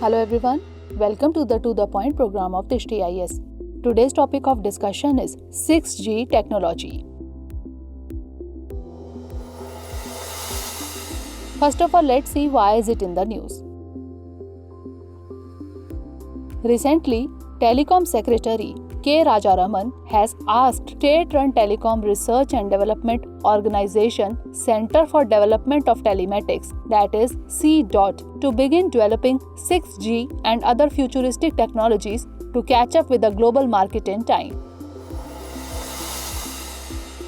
Hello everyone, welcome to the Point program of Drishti IAS. Today's topic of discussion is 6G technology. First of all, let's see why is it in the news. Recently, Telecom Secretary K. Rajaraman has asked state-run Telecom Research and Development Organization Center for Development of Telematics, that is C-DOT, to begin developing 6G and other futuristic technologies to catch up with the global market in time.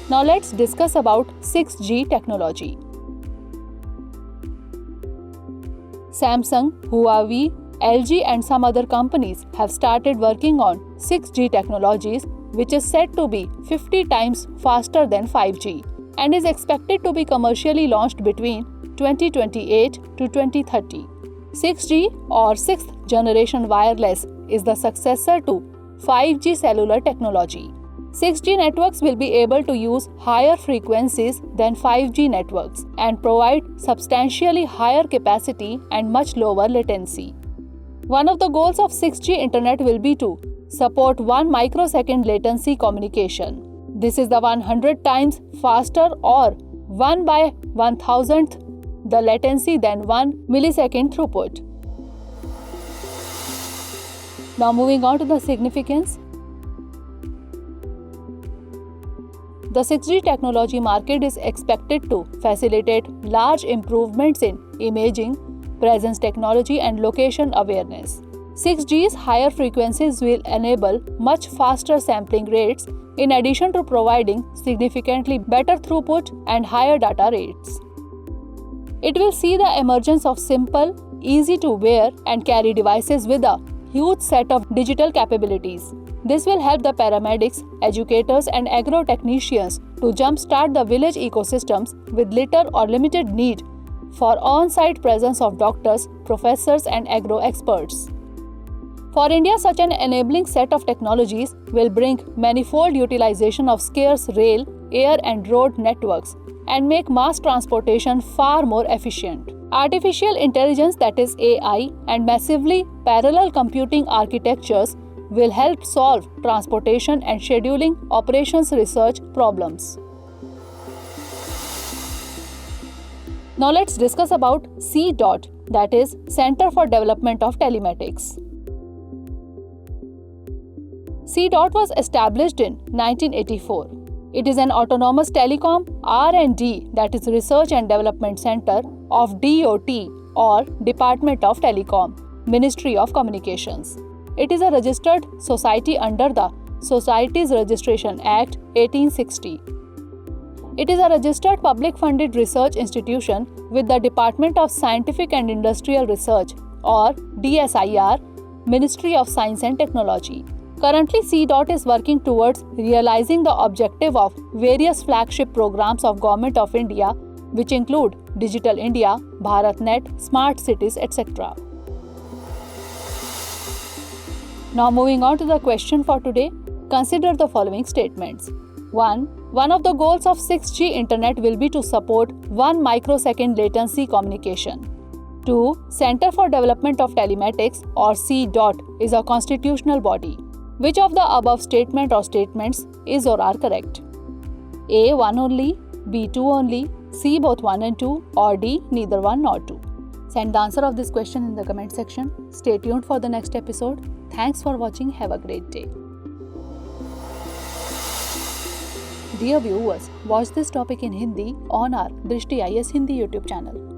Now let's discuss about 6G technology. Samsung, Huawei, LG and some other companies have started working on 6G technologies, which is said to be 50 times faster than 5G and is expected to be commercially launched between 2028 to 2030. 6G or 6th generation wireless is the successor to 5G cellular technology. 6G networks will be able to use higher frequencies than 5G networks and provide substantially higher capacity and much lower latency. One of the goals of 6G internet will be to support 1 microsecond latency communication. This is the 100 times faster or 1 by 1000th the latency than 1 millisecond throughput. Now moving on to the significance. The 6G technology market is expected to facilitate large improvements in imaging, presence technology and location awareness. 6G's higher frequencies will enable much faster sampling rates in addition to providing significantly better throughput and higher data rates. It will see the emergence of simple, easy to wear and carry devices with a huge set of digital capabilities. This will help the paramedics, educators and agro-technicians to jumpstart the village ecosystems with little or limited need for on-site presence of doctors, professors and agro-experts. For India, such an enabling set of technologies will bring manifold utilization of scarce rail, air and road networks and make mass transportation far more efficient. Artificial intelligence, that is AI, and massively parallel computing architectures will help solve transportation and scheduling operations research problems. Now let's discuss about C-DOT, that is Center for Development of Telematics. C-DOT was established in 1984. It is an autonomous telecom R&D, that is Research and Development Center of DOT or Department of Telecom, Ministry of Communications. It is a registered society under the Societies Registration Act 1860. It is a registered public-funded research institution with the Department of Scientific and Industrial Research or DSIR, Ministry of Science and Technology. Currently, C-DOT is working towards realizing the objective of various flagship programs of Government of India, which include Digital India, BharatNet, Smart Cities, etc. Now moving on to the question for today, consider the following statements. 1. One of the goals of 6G internet will be to support 1 microsecond latency communication. 2. Center for Development of Telematics or C-DOT is a constitutional body. Which of the above statement or statements is or are correct? A. 1 only, B. 2 only, C. both 1 and 2 or D. neither 1 nor 2. Send the answer of this question in the comment section. Stay tuned for the next episode. Thanks for watching. Have a great day. Dear viewers, watch this topic in Hindi on our Drishti IAS Hindi YouTube channel.